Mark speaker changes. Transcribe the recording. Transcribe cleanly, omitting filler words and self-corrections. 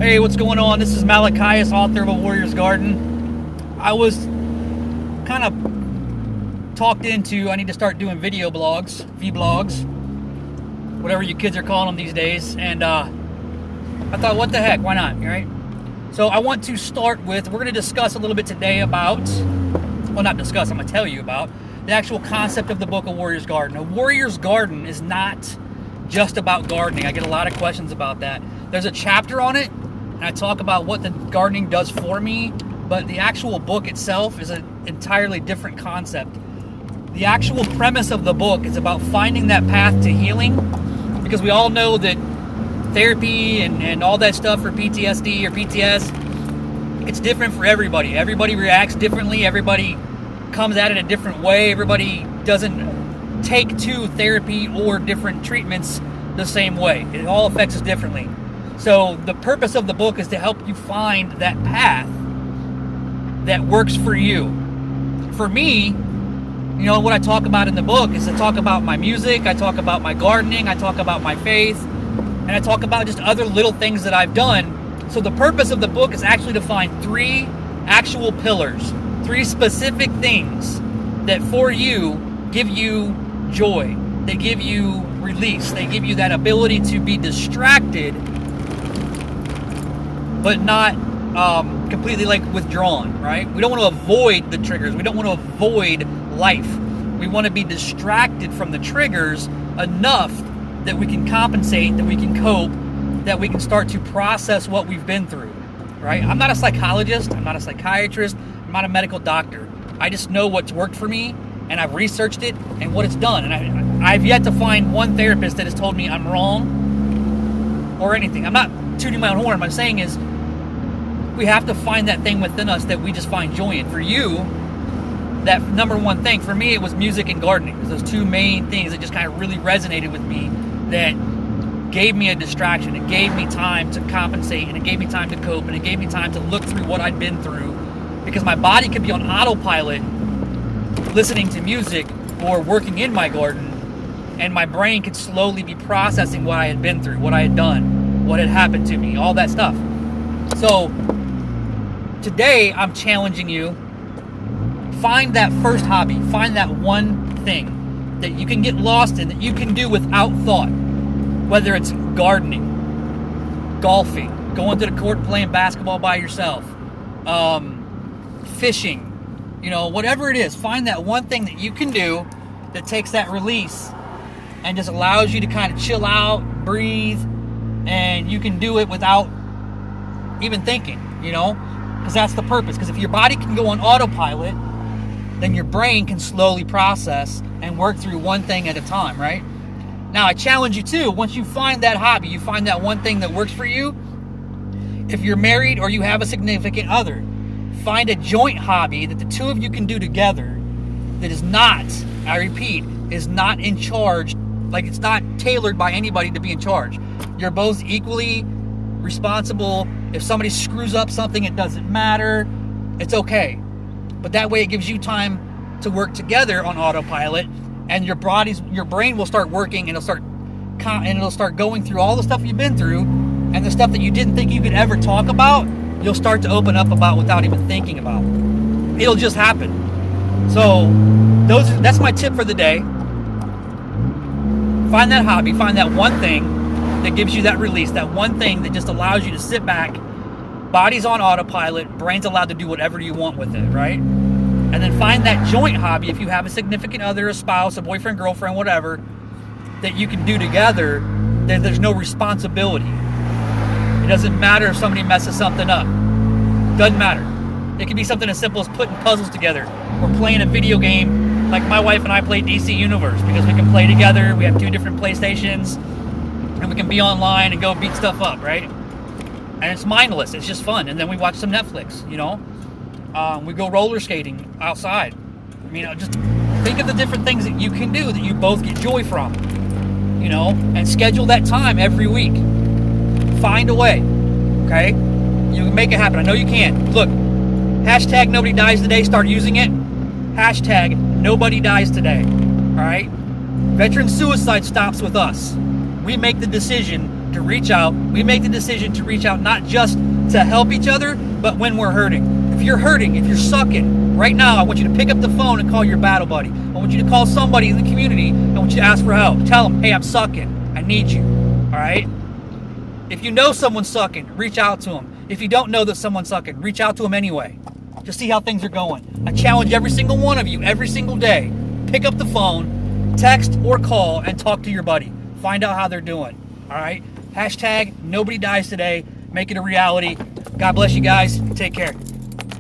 Speaker 1: Hey, what's going on? This is Malachias, author of A Warrior's Garden. I was kind of talked into, I need to start doing video blogs, vlogs, whatever you kids are calling them these days. And I thought, what the heck, why not, right? So I want to start with, we're going to discuss a little bit today about, well, not discuss, I'm going to tell you about the actual concept of the book, A Warrior's Garden. A Warrior's Garden is not just about gardening. I get a lot of questions about that. There's a chapter on it, and I talk about what the gardening does for me, but the actual book itself is an entirely different concept. The actual premise of the book is about finding that path to healing, because we all know that therapy and all that stuff for PTSD or PTS, it's different for everybody. Everybody reacts differently. Everybody comes at it a different way. Everybody doesn't take to therapy or different treatments the same way. It all affects us differently. So the purpose of the book is to help you find that path that works for you. For me, you know, what I talk about in the book is I talk about my music, I talk about my gardening, I talk about my faith, and I talk about just other little things that I've done. So the purpose of the book is actually to find 3 actual pillars, 3 specific things that for you give you joy. They give you release. They give you that ability to be distracted, but not completely like withdrawn, right? We don't want to avoid the triggers. We don't want to avoid life. We want to be distracted from the triggers enough that we can compensate, that we can cope, that we can start to process what we've been through, right? I'm not a psychologist. I'm not a psychiatrist. I'm not a medical doctor. I just know what's worked for me, and I've researched it and what it's done. And I've yet to find one therapist that has told me I'm wrong or anything. I'm not tooting my own horn. What I'm saying is we have to find that thing within us that we just find joy in. For you, that number one thing, for me, it was music and gardening. It was those 2 main things that just kind of really resonated with me, that gave me a distraction. It gave me time to compensate, and it gave me time to cope, and it gave me time to look through what I'd been through, because my body could be on autopilot listening to music or working in my garden, and my brain could slowly be processing what I had been through, what I had done, what had happened to me, all that stuff. So today I'm challenging you, find that first hobby, find that one thing that you can get lost in, that you can do without thought, whether it's gardening, golfing, going to the court and playing basketball by yourself, fishing, you know, whatever it is. Find that one thing that you can do that takes that release and just allows you to kind of chill out, breathe, and you can do it without even thinking, you know, because that's the purpose. Because if your body can go on autopilot, then your brain can slowly process and work through one thing at a time, right? Now, I challenge you too, once you find that hobby, you find that one thing that works for you, if you're married or you have a significant other, find a joint hobby that the 2 of you can do together that is not, I repeat, is not in charge, like it's not tailored by anybody to be in charge. You're both equally responsible. If somebody screws up something, it doesn't matter. It's okay. But that way it gives you time to work together on autopilot, and your brain will start working, and it'll start going through all the stuff you've been through, and the stuff that you didn't think you could ever talk about, you'll start to open up about without even thinking about. It'll just happen. So that's my tip for the day. Find that hobby, find that one thing that gives you that release, that one thing that just allows you to sit back, body's on autopilot, brain's allowed to do whatever you want with it, right? And then find that joint hobby, if you have a significant other, a spouse, a boyfriend, girlfriend, whatever, that you can do together, then there's no responsibility. It doesn't matter if somebody messes something up. Doesn't matter. It can be something as simple as putting puzzles together or playing a video game, like my wife and I play DC Universe, because we can play together. We have 2 different PlayStations, and we can be online and go beat stuff up, right? And it's mindless. It's just fun. And then we watch some Netflix, you know? We go roller skating outside. I mean, just think of the different things that you can do that you both get joy from, you know? And schedule that time every week. Find a way, okay? You can make it happen. I know you can. Look, hashtag nobody dies today. Start using it. Hashtag nobody dies today, all right? Veteran suicide stops with us. We make the decision to reach out. We make the decision to reach out not just to help each other, but when we're hurting. If you're hurting, if you're sucking, right now I want you to pick up the phone and call your battle buddy. I want you to call somebody in the community. I want you to ask for help. Tell them, hey, I'm sucking. I need you. All right? If you know someone's sucking, reach out to them. If you don't know that someone's sucking, reach out to them anyway. Just see how things are going. I challenge every single one of you every single day. Pick up the phone, text or call, and talk to your buddy. Find out how they're doing. All right? Hashtag nobody dies today. Make it a reality. God bless you guys. Take care.